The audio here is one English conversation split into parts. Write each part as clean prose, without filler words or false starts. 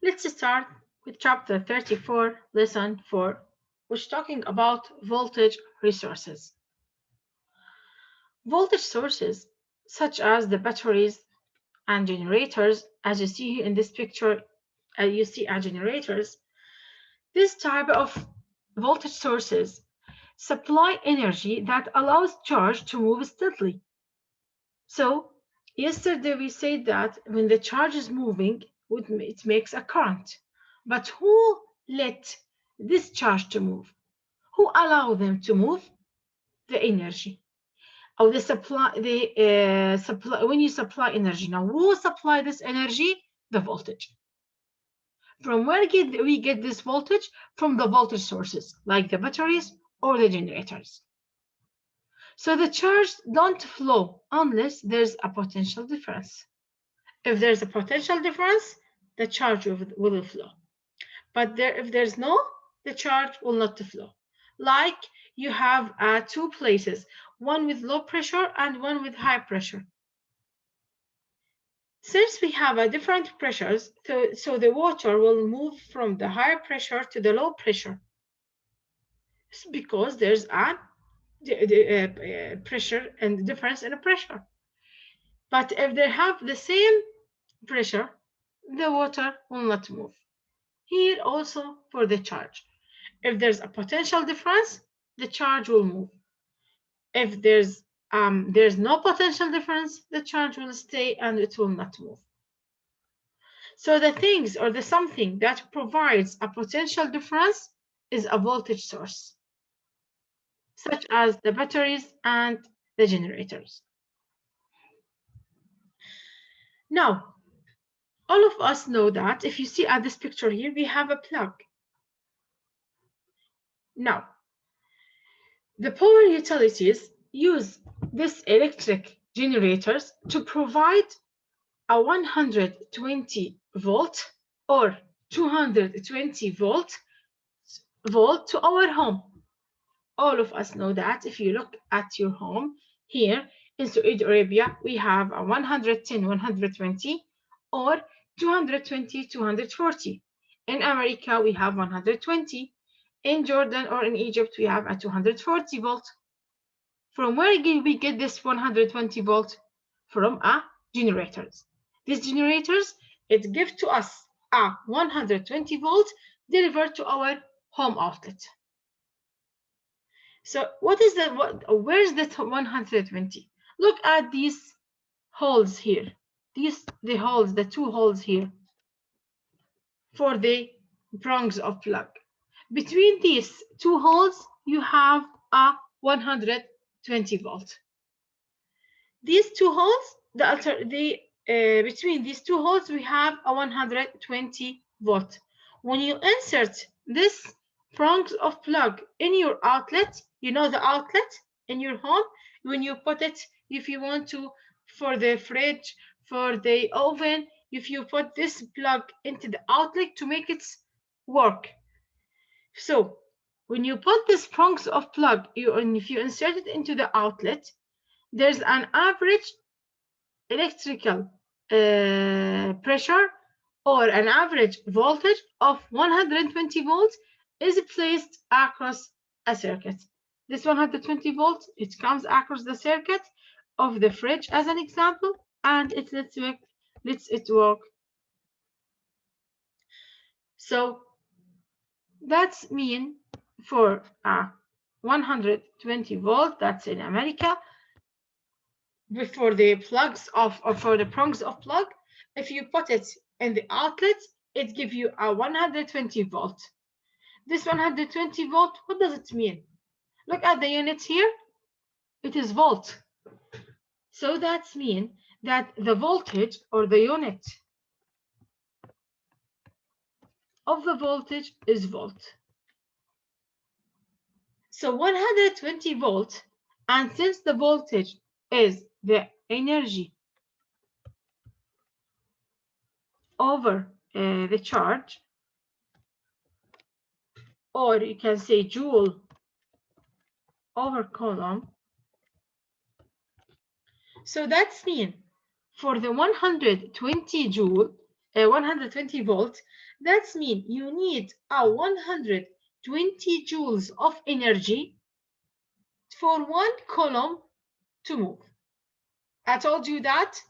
Let's start with chapter 34, lesson 4, which is talking about voltage resources. Voltage sources, such as the batteries and generators, as you see in this picture, you see generators. This type of voltage sources supply energy that allows charge to move steadily. So, yesterday we said that when the charge is moving, it makes a current. But who let this charge to move? Who allow them to move? The energy. Or the supply, when you supply energy. Now, who supply this energy? The voltage. From where we get this voltage? From the voltage sources, like the batteries or the generators. So the charge don't flow unless there's a potential difference. If there's a potential difference, the charge will flow. But if there's no, the charge will not flow. Like you have two places, one with low pressure and one with high pressure. Since we have different pressures, so the water will move from the higher pressure to the low pressure. It's because there's a pressure and difference in the pressure. But if they have the same pressure, the water will not move. Here also for the charge. If there's a potential difference, the charge will move. If there's no potential difference, the charge will stay and it will not move. So the things or the something that provides a potential difference is a voltage source, such as the batteries and the generators. Now, all of us know that if you see at this picture here, we have a plug. Now, the power utilities use these electric generators to provide a 120 volt or 220 volt to our home. All of us know that if you look at your home here in Saudi Arabia, we have a 110, 120 or 220, 240. In America, we have 120. In Jordan or in Egypt, we have a 240 volt. From where again we get this 120 volt? From generators. These generators, it gives to us a 120 volt delivered to our home outlet. So what is where's the 120? Look at these holes here. The two holes here for the prongs of plug. Between these two holes, you have a 120 volt. These two holes, between these two holes, we have a 120 volt. When you insert this prongs of plug in your outlet, you know the outlet in your home, when you put it, if you want to, for the fridge, for the oven, if you put this plug into the outlet to make it work. So when you put this prongs of plug, if you insert it into the outlet, there's an average electrical pressure or an average voltage of 120 volts is placed across a circuit. This 120 volts, it comes across the circuit of the fridge as an example, and it lets it work. So that's mean for 120 volt, that's in America, for the plugs of, or for the prongs of plug, if you put it in the outlet, it gives you a 120 volt. This 120 volt, what does it mean? Look at the units here. It is volt. So that's mean that the voltage or the unit of the voltage is volt. So 120 volt, and since the voltage is the energy over the charge, or you can say joule over coulomb. So that's mean for the 120 joule, 120 volt, that means you need a 120 joules of energy for one column to move. I told you that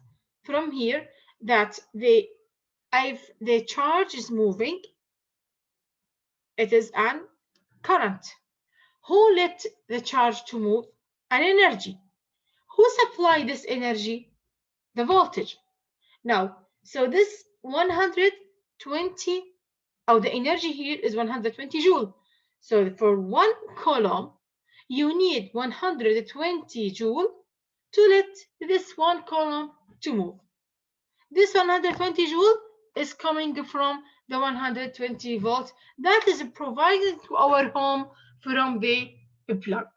from here that if the charge is moving, it is an current. Who let the charge to move? An energy. Who supplied this energy? The voltage. Now, so this 120, the energy here is 120 joule. So for one column, you need 120 joule to let this one column to move. This 120 joule is coming from the 120 volt that is provided to our home from the plug.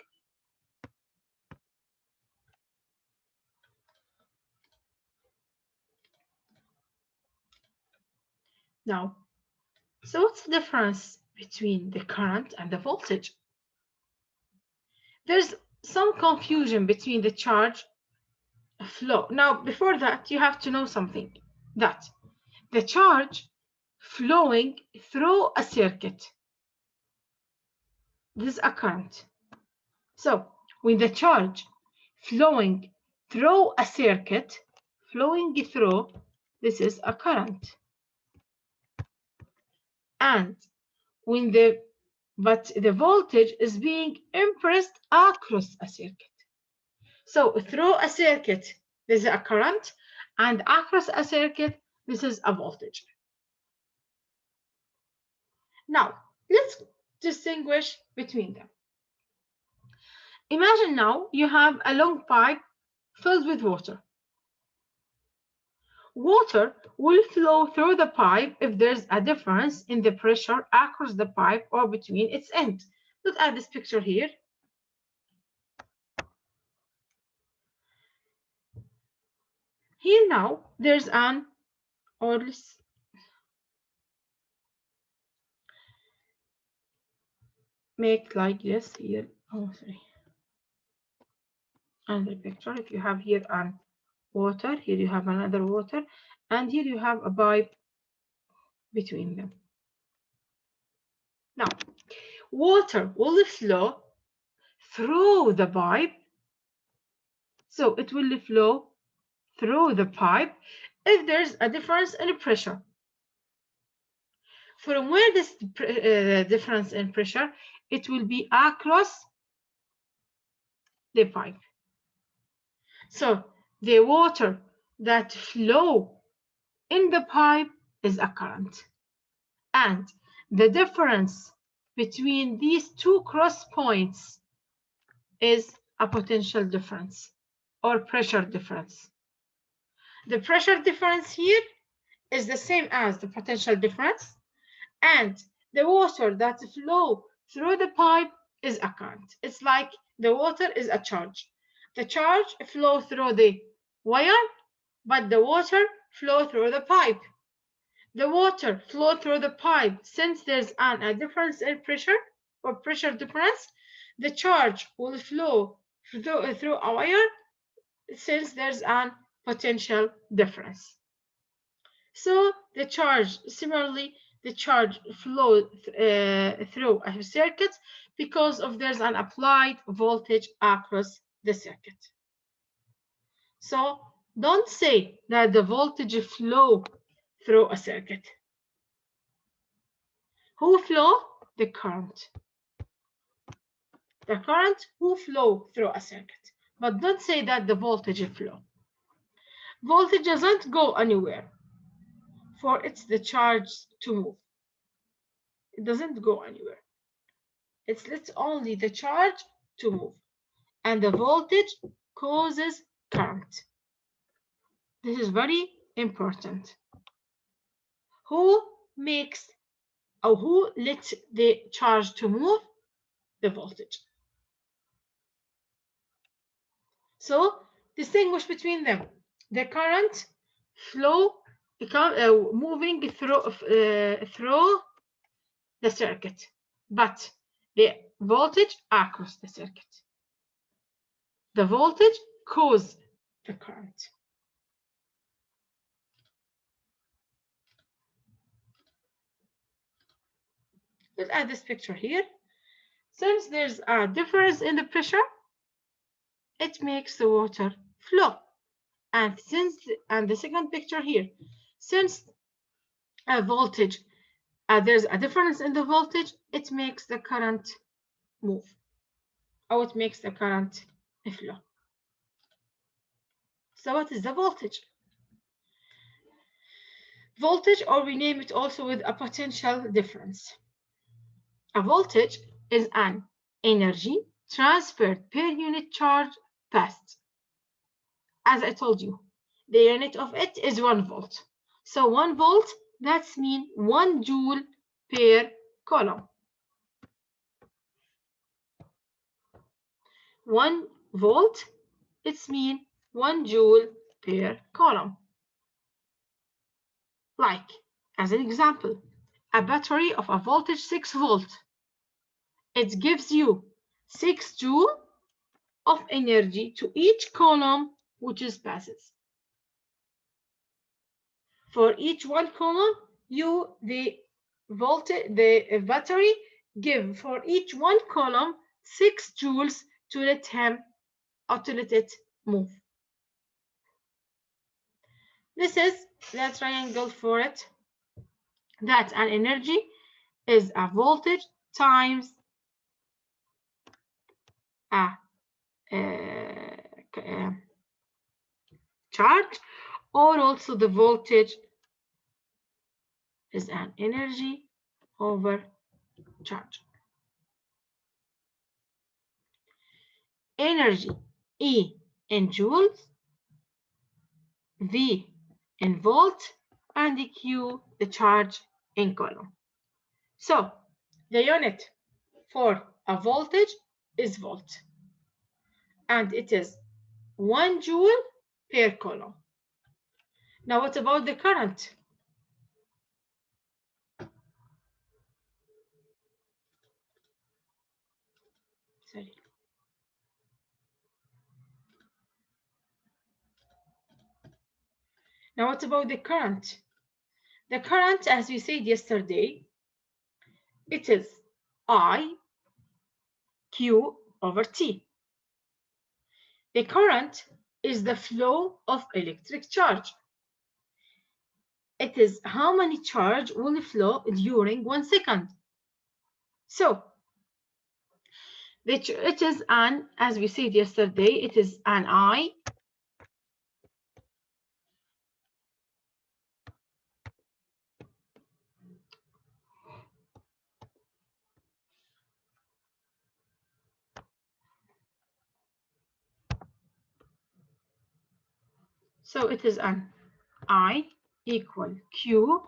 Now, so what's the difference between the current and the voltage? There's some confusion between the charge flow. Now, before that, you have to know something, that the charge flowing through a circuit, this is a current. So when the charge flowing through a circuit, this is a current. And when the voltage is being impressed across a circuit. So through a circuit, this is a current, and across a circuit, this is a voltage. Now, let's distinguish between them. Imagine now you have a long pipe filled with water. Water will flow through the pipe if there's a difference in the pressure across the pipe or between its ends. Look at this picture here. Here now, there's let's make like this here. Oh, sorry. Another picture. If you have here water, here you have another water, and here you have a pipe between them. Now, water will flow through the pipe. So it will flow through the pipe if there's a difference in pressure. From where this difference in pressure, it will be across the pipe. So the water that flow in the pipe is a current. And the difference between these two cross points is a potential difference or pressure difference. The pressure difference here is the same as the potential difference, and the water that flow through the pipe is a current. It's like the water is a charge. The charge flow through the wire, but the water flow through the pipe. The water flow through the pipe since there's a difference in pressure or pressure difference. The charge will flow through a wire since there's a potential difference. So the charge, similarly, the charge flows through a circuit because of there's an applied voltage across the circuit. So don't say that the voltage flow through a circuit. Who flow? The current. The current will flow through a circuit. But don't say that the voltage flow. Voltage doesn't go anywhere for it's the charge to move. It doesn't go anywhere. It's only the charge to move. And the voltage causes current. This is very important. Who makes or who lets the charge to move? The voltage. So distinguish between them. The current flow moving through the circuit, but the voltage across the circuit. The voltage causes the current. Look at this picture here. Since there's a difference in the pressure, it makes the water flow. And the second picture here, since a voltage, there's a difference in the voltage, it makes the current move, or it makes the current flow. So what is the voltage? Voltage, or we name it also with a potential difference. A voltage is an energy transferred per unit charge passed. As I told you, the unit of it is 1 volt. So 1 volt, that's mean 1 joule per coulomb. 1 volt, it's mean 1 joule per coulomb. Like, as an example, a battery of a voltage 6 volt. It gives you 6 joule of energy to each coulomb which is passes. For each 1 coulomb, the battery give for each 1 coulomb 6 joules to let it move. This is the triangle for it. That an energy is a voltage times a charge, or also the voltage is an energy over charge. Energy, E in joules, V in volt, and the Q, the charge in coulomb. So the unit for a voltage is volt, and it is 1 joule per coulomb. Now what about the current? Sorry. Now what about the current? The current, as we said yesterday, it is I Q over T. The current is the flow of electric charge. It is how many charge will flow during 1 second. So it is an, as we said yesterday, it is an I So it is an I equal Q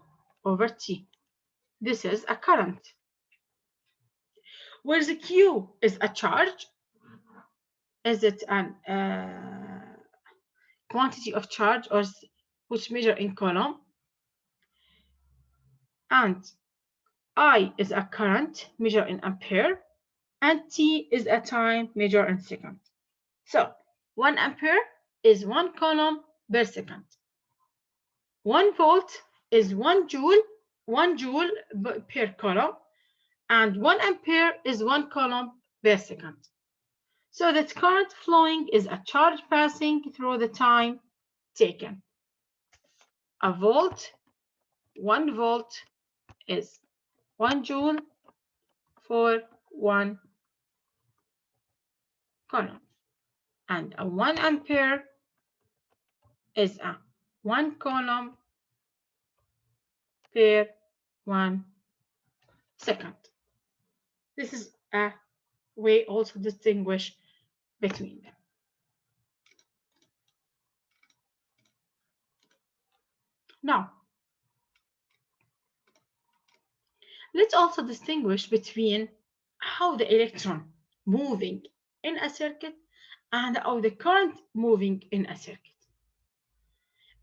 over T. This is a current. Where the Q is a charge, is it an quantity of charge or which measure in coulomb, and I is a current measure in ampere, and T is a time measure in second. So 1 ampere is 1 coulomb per second. 1 volt is 1 joule per coulomb, and 1 ampere is 1 coulomb per second. So that current flowing is a charge passing through the time taken. A volt, 1 volt is 1 joule for 1 coulomb, and a 1 ampere is a 1 coulomb per 1 second. This is a way also to distinguish between them. Now, let's also distinguish between how the electron moving in a circuit and how the current moving in a circuit.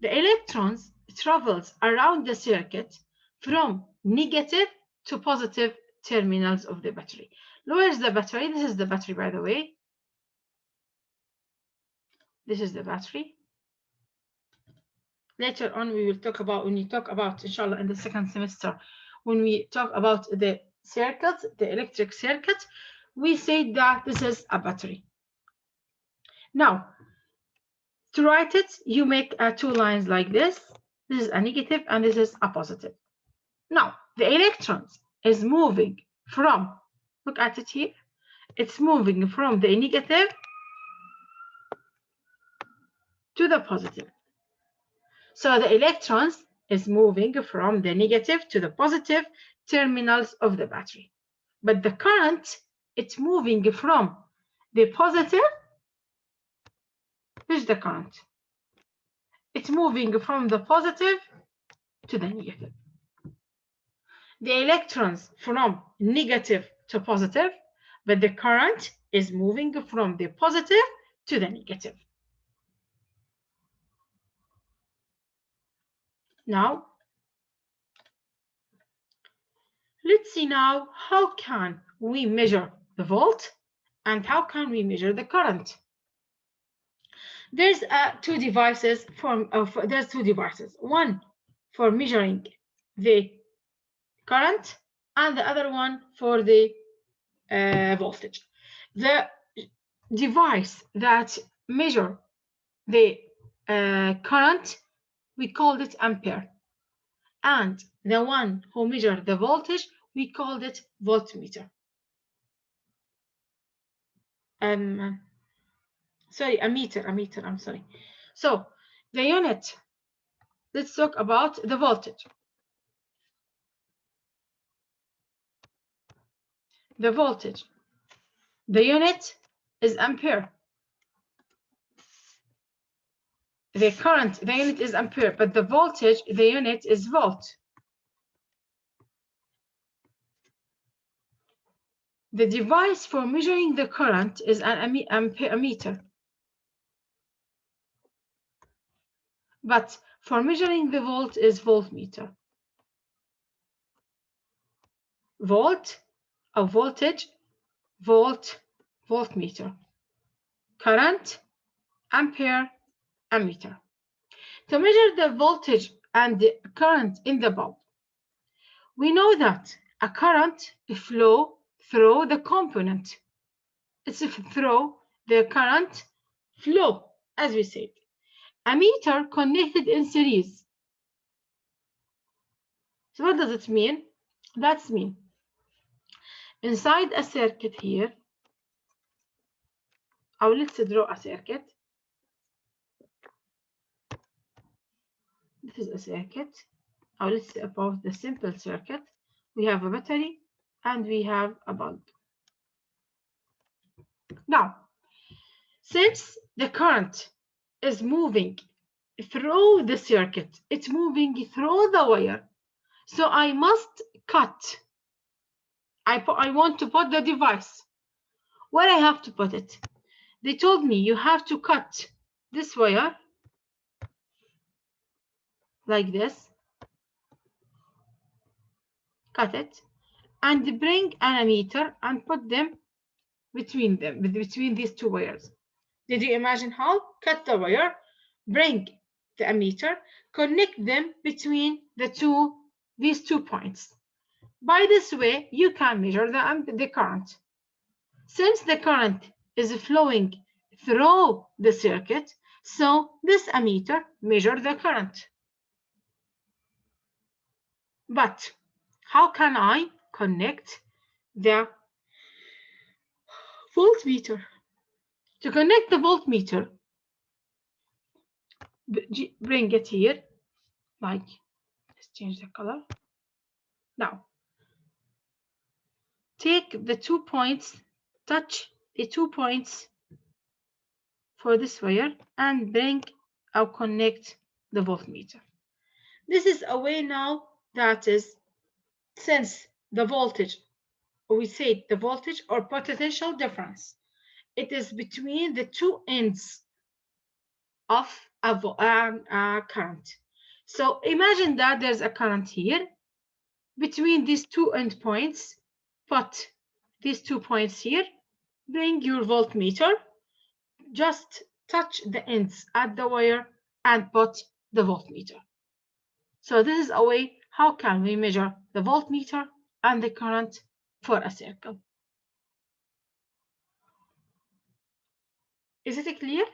The electrons travels around the circuit from negative to positive terminals of the battery. Where is the battery? This is the battery, by the way. This is the battery. Later on, we will talk about, when we talk about, inshallah, in the second semester, when we talk about the circuit, the electric circuit, we say that this is a battery. Now, to write it, you make two lines like this. This is a negative and this is a positive. Now, the electrons is moving from, look at it here, it's moving from the negative to the positive. So the electrons is moving from the negative to the positive terminals of the battery. But the current, it's moving from the positive, here's the current. It's moving from the positive to the negative. The electrons from negative to positive, but the current is moving from the positive to the negative. Now, let's see now how can we measure the volt and how can we measure the current. There's two devices. There's two devices. One for measuring the current and the other one for the voltage. The device that measure the current, we called it ampere. And the one who measured the voltage, we called it voltmeter. Sorry, a meter, I'm sorry. So the unit, let's talk about the voltage. The voltage, the unit is ampere. The current, the unit is ampere, but the voltage, the unit is volt. The device for measuring the current is an ammeter. But for measuring the volt is voltmeter. Volt, a voltage, volt, voltmeter. Current, ampere, ammeter. To measure the voltage and the current in the bulb, we know that a current flow through the component. It's through the current flow, as we said. A meter connected in series. So what does it mean? That's mean inside a circuit here, or let's draw a circuit. This is a circuit. Or let's say about the simple circuit. We have a battery and we have a bulb. Now, since the current is moving through the circuit, it's moving through the wire. So I must cut. I want to put the device. Where I have to put it? They told me you have to cut this wire like this. Cut it and bring an ammeter and put them between these two wires. Did you imagine how? Cut the wire, bring the ammeter, connect them between these 2 points. By this way, you can measure the current. Since the current is flowing through the circuit, so this ammeter measures the current. But how can I connect the voltmeter? To connect the voltmeter, bring it here, like, let's change the color. Now, take the 2 points, touch the 2 points for this wire and bring or connect the voltmeter. This is a way now that is, since the voltage, we say the voltage or potential difference, it is between the 2 ends of a current. So imagine that there's a current here. Between these 2 endpoints, put these 2 points here, bring your voltmeter, just touch the ends at the wire and put the voltmeter. So this is a way how can we measure the voltmeter and the current for a circle. Is it clear?